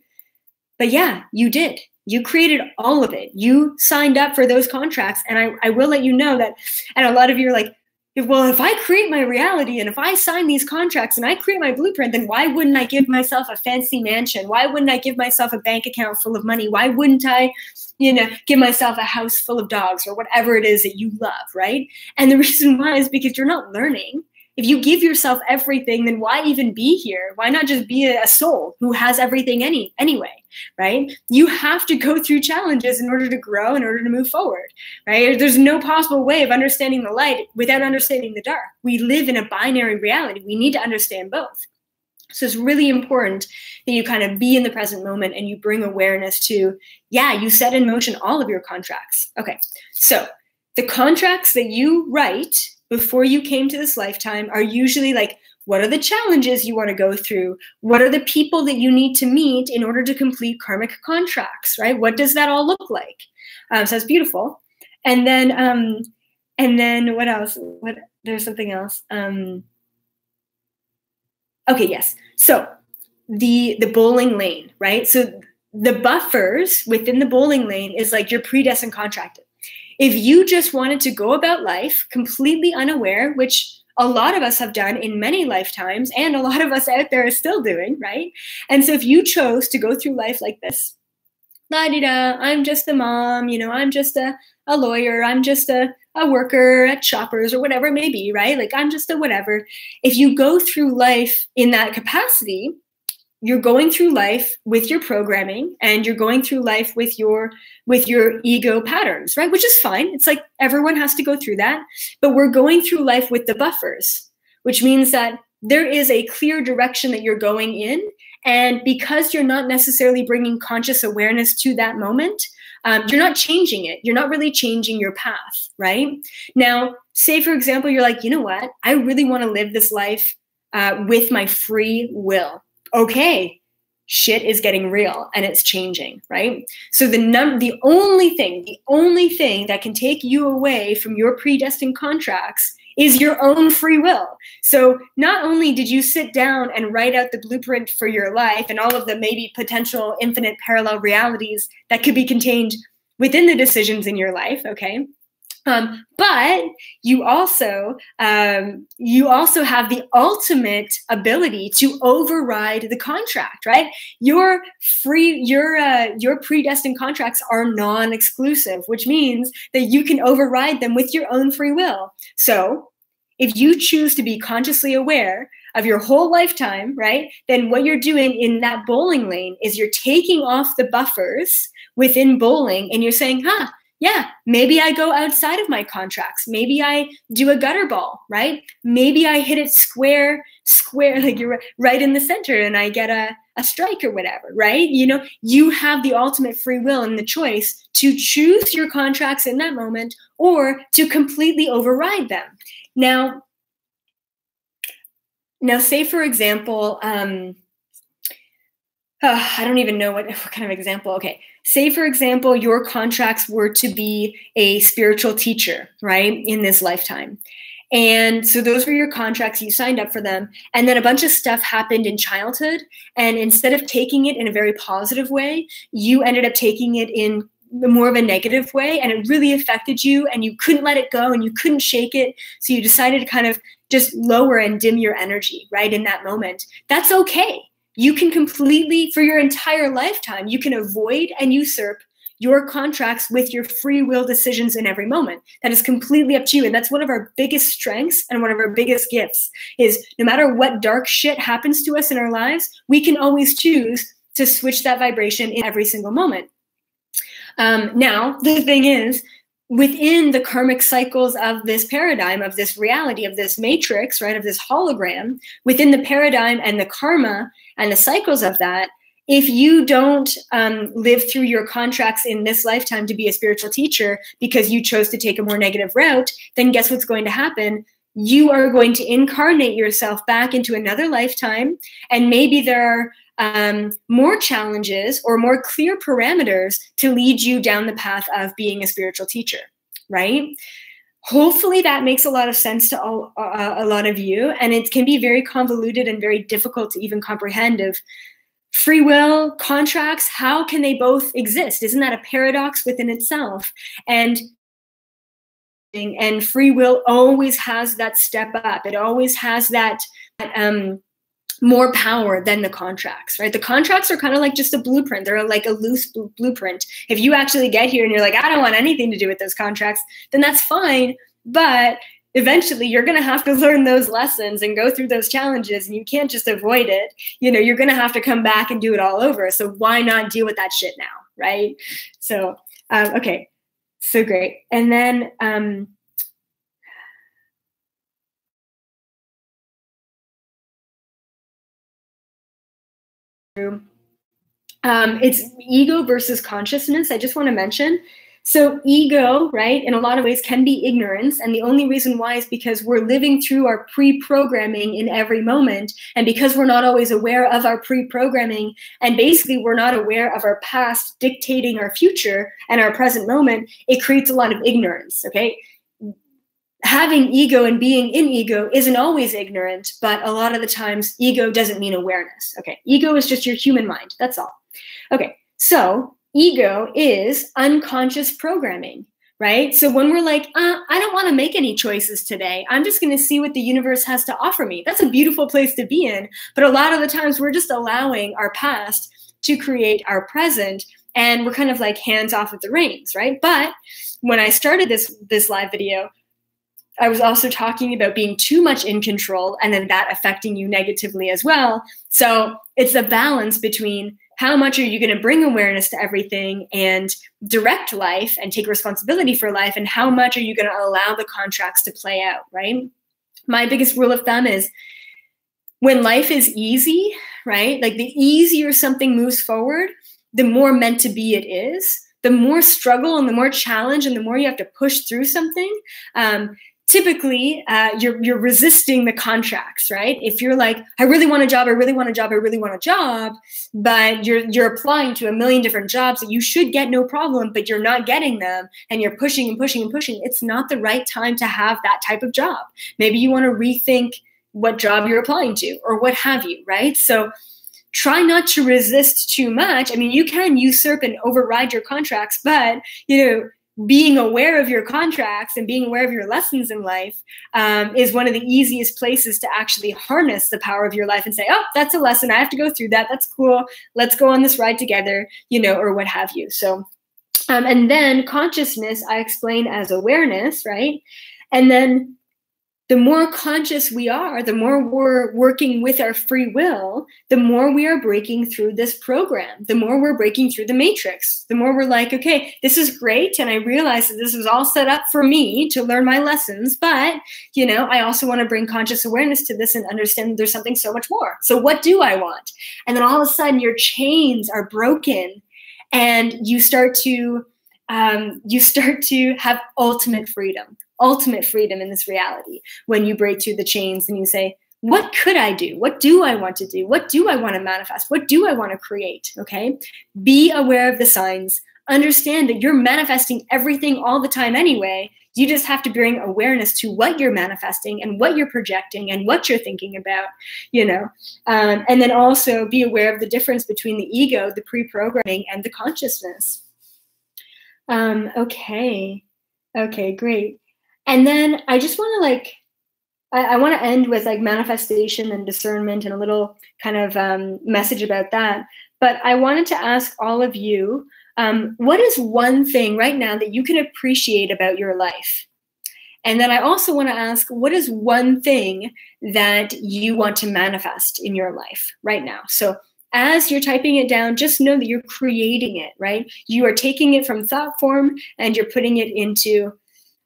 but yeah, you did. You created all of it. You signed up for those contracts. And I will let you know that, and a lot of you are like, if I create my reality and if I sign these contracts and I create my blueprint, then why wouldn't I give myself a fancy mansion? Why wouldn't I give myself a bank account full of money? Why wouldn't I, give myself a house full of dogs or whatever it is that you love, right? And the reason why is because you're not learning. If you give yourself everything, then why even be here? Why not just be a soul who has everything anyway, right? You have to go through challenges in order to grow, in order to move forward, right? There's no possible way of understanding the light without understanding the dark. We live in a binary reality. We need to understand both. So it's really important that you kind of be in the present moment and you bring awareness to, you set in motion all of your contracts. Okay, so the contracts that you write before you came to this lifetime are usually like, what are the challenges you want to go through? What are the people that you need to meet in order to complete karmic contracts, right? What does that all look like? So that's beautiful. And then what else? There's something else. Okay, yes. So the bowling lane, right? So the buffers within the bowling lane is like your predestined contracted. If you just wanted to go about life completely unaware, which a lot of us have done in many lifetimes, and a lot of us out there are still doing, right? And so if you chose to go through life like this, la-di-da, I'm just a mom, I'm just a lawyer, I'm just a worker at Shoppers or whatever it may be, right? Like I'm just a whatever. If you go through life in that capacity, you're going through life with your programming and you're going through life with your ego patterns, right? Which is fine. It's like everyone has to go through that, but we're going through life with the buffers, which means that there is a clear direction that you're going in. And because you're not necessarily bringing conscious awareness to that moment, you're not changing it. You're not really changing your path, right? Now, say, for example, you're like, you know what? I really want to live this life with my free will. Okay, shit is getting real and it's changing, right? So the only thing that can take you away from your predestined contracts is your own free will. So not only did you sit down and write out the blueprint for your life and all of the maybe potential infinite parallel realities that could be contained within the decisions in your life, okay? But you also have the ultimate ability to override the contract, right? Your predestined contracts are non-exclusive, which means that you can override them with your own free will. So if you choose to be consciously aware of your whole lifetime, right, then what you're doing in that bowling lane is you're taking off the buffers within bowling and you're saying, yeah, maybe I go outside of my contracts. Maybe I do a gutter ball, right? Maybe I hit it square, like you're right in the center and I get a strike or whatever, right? You have the ultimate free will and the choice to choose your contracts in that moment or to completely override them. Now say, for example, I don't even know what kind of example. Okay. Say, for example, your contracts were to be a spiritual teacher, right, in this lifetime. And so those were your contracts. You signed up for them. And then a bunch of stuff happened in childhood. And instead of taking it in a very positive way, you ended up taking it in more of a negative way. And it really affected you and you couldn't let it go and you couldn't shake it. So you decided to kind of just lower and dim your energy, right, in that moment. That's okay. You can completely, for your entire lifetime, you can avoid and usurp your contracts with your free will decisions in every moment. That is completely up to you. And that's one of our biggest strengths and one of our biggest gifts is no matter what dark shit happens to us in our lives, we can always choose to switch that vibration in every single moment. Now, the thing is, within the karmic cycles of this paradigm, of this reality, of this matrix, right, of this hologram, within the paradigm and the karma and the cycles of that, if you don't live through your contracts in this lifetime to be a spiritual teacher because you chose to take a more negative route, then guess what's going to happen? You are going to incarnate yourself back into another lifetime, and maybe there are more challenges or more clear parameters to lead you down the path of being a spiritual teacher, right? Hopefully that makes a lot of sense to a lot of you, and it can be very convoluted and very difficult to even comprehend of free will, contracts, how can they both exist? Isn't that a paradox within itself? And and free will always has that step up. It always has that more power than the contracts, right? The contracts are kind of like just a blueprint. They're like a loose blueprint. If you actually get here and you're like, I don't want anything to do with those contracts, then that's fine. But eventually you're going to have to learn those lessons and go through those challenges, and you can't just avoid it. You know, you're going to have to come back and do it all over. So why not deal with that shit now, right? So, okay, so great. And then, it's ego versus consciousness. I just want to mention. So ego, right, in a lot of ways can be ignorance. And the only reason why is because we're living through our pre-programming in every moment. And because we're not always aware of our pre-programming, and basically we're not aware of our past dictating our future and our present moment, it creates a lot of ignorance, okay? Having ego and being in ego isn't always ignorant, but a lot of the times ego doesn't mean awareness, okay? Ego is just your human mind, that's all. Okay, so ego is unconscious programming, right? So when we're like, I don't want to make any choices today, I'm just going to see what the universe has to offer me. That's a beautiful place to be in. But a lot of the times we're just allowing our past to create our present, and we're kind of like hands off of the reins, right? But when I started this live video, I was also talking about being too much in control and then that affecting you negatively as well. So it's a balance between how much are you going to bring awareness to everything and direct life and take responsibility for life, and how much are you going to allow the contracts to play out, right? My biggest rule of thumb is when life is easy, right? Like the easier something moves forward, the more meant to be it is. The more struggle and the more challenge and the more you have to push through something, typically you're resisting the contracts, right? If you're like, I really want a job, I really want a job, I really want a job, but you're applying to a million different jobs that you should get no problem, but you're not getting them, and you're pushing and pushing and pushing, it's not the right time to have that type of job. Maybe you want to rethink what job you're applying to or what have you, right? So try not to resist too much. I mean, you can usurp and override your contracts, but, you know, being aware of your contracts and being aware of your lessons in life is one of the easiest places to actually harness the power of your life and say, oh, that's a lesson. I have to go through that. That's cool. Let's go on this ride together, you know, or what have you. So, and then consciousness, I explain as awareness, right? And then the more conscious we are, the more we're working with our free will, the more we are breaking through this program, the more we're breaking through the matrix, the more we're like, okay, this is great. And I realize that this was all set up for me to learn my lessons. But, you know, I also want to bring conscious awareness to this and understand there's something so much more. So what do I want? And then all of a sudden your chains are broken and you start to have ultimate freedom in this reality when you break through the chains and you say, what could I do? What do I want to do? What do I want to manifest? What do I want to create? Okay. Be aware of the signs. Understand that you're manifesting everything all the time anyway. You just have to bring awareness to what you're manifesting and what you're projecting and what you're thinking about, you know, and then also be aware of the difference between the ego, the pre-programming, and the consciousness. Okay, great. And then I just want to like, I want to end with like manifestation and discernment and a little kind of message about that. But I wanted to ask all of you, what is one thing right now that you can appreciate about your life? And then I also want to ask, what is one thing that you want to manifest in your life right now? So as you're typing it down, just know that you're creating it, right? You are taking it from thought form and you're putting it into,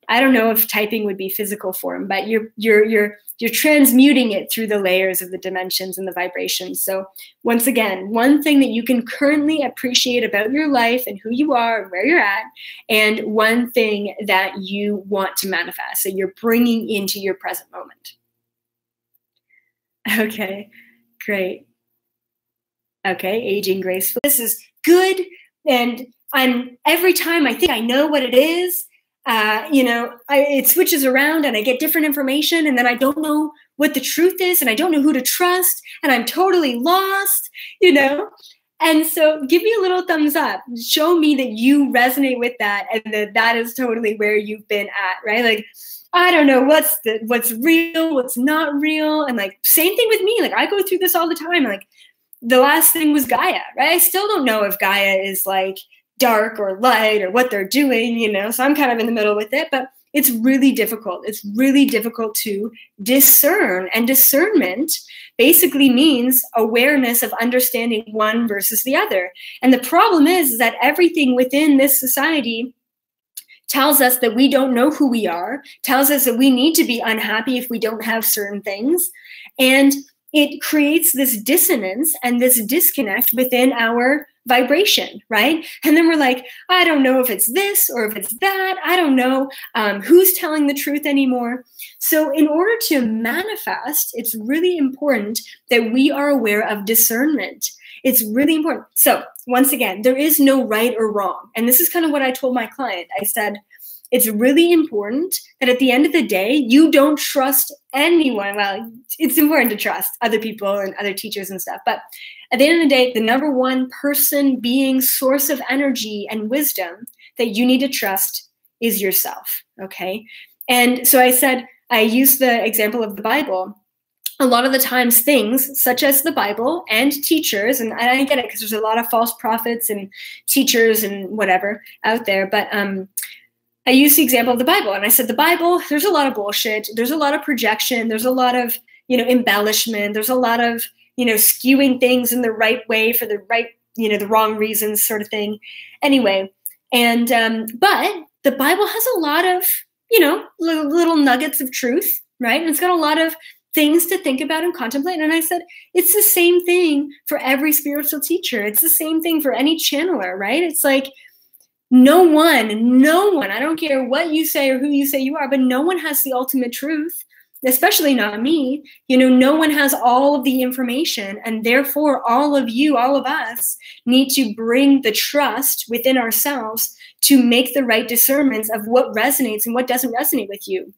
I don't know if typing would be physical form, but you're transmuting it through the layers of the dimensions and the vibrations. So once again, one thing that you can currently appreciate about your life and who you are and where you're at, and one thing that you want to manifest, so you're bringing into your present moment. Okay, great. Okay, aging gracefully. This is good, and every time I think I know what it is, you know, it switches around and I get different information, and then I don't know what the truth is, and I don't know who to trust, and I'm totally lost, you know. And so give me a little thumbs up. Show me that you resonate with that and that is totally where you've been at, right? Like, I don't know what's real, what's not real. And like, same thing with me. Like, I go through this all the time. Like, the last thing was Gaia, right? I still don't know if Gaia is like dark or light or what they're doing, you know? So I'm kind of in the middle with it, but it's really difficult. It's really difficult to discern, and discernment basically means awareness of understanding one versus the other. And the problem is that everything within this society tells us that we don't know who we are, tells us that we need to be unhappy if we don't have certain things. And it creates this dissonance and this disconnect within our vibration, right? And then we're like, I don't know if it's this or if it's that. I don't know who's telling the truth anymore. So in order to manifest, it's really important that we are aware of discernment. It's really important. So once again, there is no right or wrong. And this is kind of what I told my client. I said, it's really important that at the end of the day, you don't trust anyone. Well, it's important to trust other people and other teachers and stuff. But at the end of the day, the number one person, being, source of energy and wisdom that you need to trust is yourself. Okay. And so I said, I used the example of the Bible. A lot of the times things such as the Bible and teachers, and I get it because there's a lot of false prophets and teachers and whatever out there. But I used the example of the Bible, and I said, the Bible, there's a lot of bullshit. There's a lot of projection. There's a lot of, embellishment. There's a lot of, skewing things in the right way for the right, the wrong reasons sort of thing. Anyway, and, but the Bible has a lot of, little nuggets of truth, right? And it's got a lot of things to think about and contemplate. And I said, it's the same thing for every spiritual teacher. It's the same thing for any channeler, right? It's like, no one, I don't care what you say or who you say you are, but no one has the ultimate truth, especially not me. No one has all of the information, and therefore all of you, all of us need to bring the trust within ourselves to make the right discernments of what resonates and what doesn't resonate with you.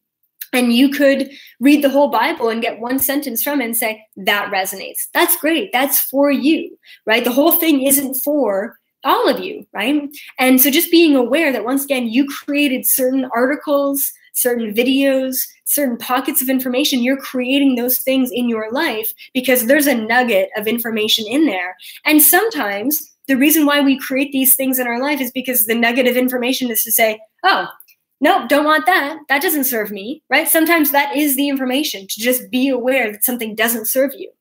And you could read the whole Bible and get one sentence from it and say, that resonates. That's great. That's for you, right? The whole thing isn't for all of you, right? And so just being aware that once again, you created certain articles, certain videos, certain pockets of information. You're creating those things in your life because there's a nugget of information in there. And sometimes the reason why we create these things in our life is because the nugget of information is to say, oh, no, don't want that. That doesn't serve me, right? Sometimes that is the information, to just be aware that something doesn't serve you.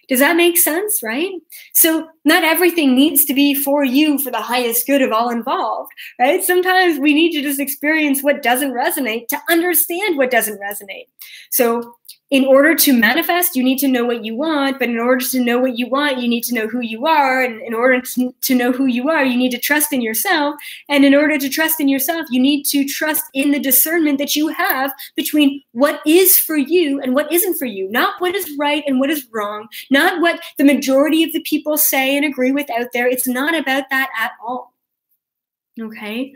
Does that make sense, right? So not everything needs to be for you for the highest good of all involved, right? Sometimes we need to just experience what doesn't resonate to understand what doesn't resonate. So in order to manifest, you need to know what you want, but in order to know what you want, you need to know who you are. And in order to know who you are, you need to trust in yourself. And in order to trust in yourself, you need to trust in the discernment that you have between what is for you and what isn't for you. Not what is right and what is wrong, not what the majority of the people say and agree with out there. It's not about that at all. Okay.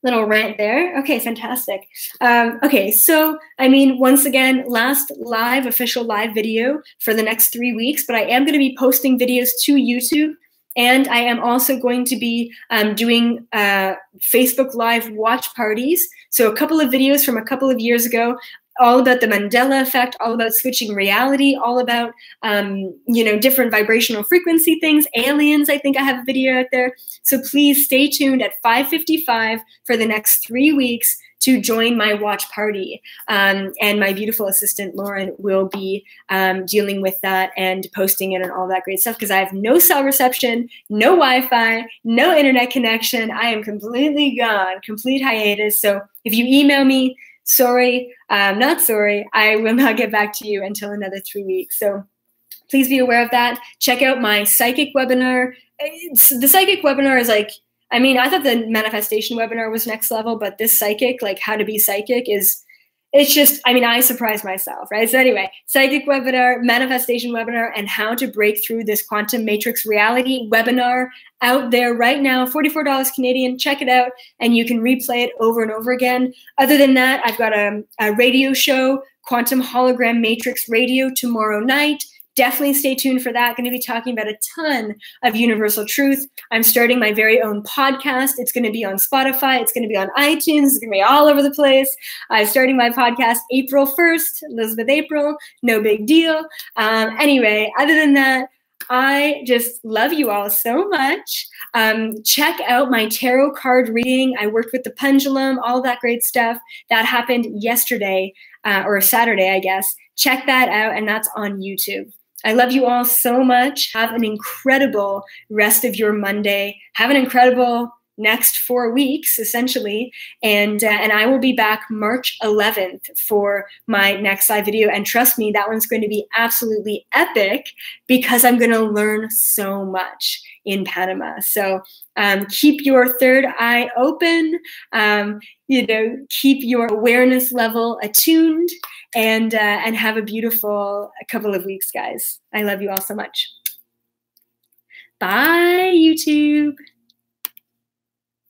Little rant there. Okay, fantastic. Okay, so, once again, last official live video for the next 3 weeks, but I am going to be posting videos to YouTube, and I am also going to be doing Facebook Live watch parties. So a couple of videos from a couple of years ago, all about the Mandela effect, all about switching reality, all about, different vibrational frequency things, aliens. I think I have a video out there. So please stay tuned at 5:55 for the next 3 weeks to join my watch party. And my beautiful assistant, Lauren, will be dealing with that and posting it and all that great stuff because I have no cell reception, no Wi-Fi, no internet connection. I am completely gone, complete hiatus. So if you email me, sorry, not sorry, I will not get back to you until another 3 weeks. So please be aware of that. Check out my psychic webinar. The psychic webinar is like, I thought the manifestation webinar was next level, but this psychic, like how to be psychic it's just, I surprised myself, right? So anyway, psychic webinar, manifestation webinar, and how to break through this quantum matrix reality webinar out there right now, $44 Canadian. Check it out, and you can replay it over and over again. Other than that, I've got a radio show, Quantum Hologram Matrix Radio, tomorrow night. definitely stay tuned for that. Going to be talking about a ton of universal truth. I'm starting my very own podcast. It's going to be on Spotify. It's going to be on iTunes. It's going to be all over the place. I'm starting my podcast April 1st, Elizabeth April. No big deal. Anyway, other than that, I just love you all so much. Check out my tarot card reading. I worked with the pendulum, all that great stuff. That happened yesterday or Saturday, I guess. Check that out, and that's on YouTube. I love you all so much. Have an incredible rest of your Monday. Have an incredible next 4 weeks, essentially. And I will be back March 11th for my next live video. And trust me, that one's going to be absolutely epic because I'm going to learn so much in Panama. So keep your third eye open, keep your awareness level attuned, and have a beautiful couple of weeks, guys. I love you all so much. Bye, YouTube.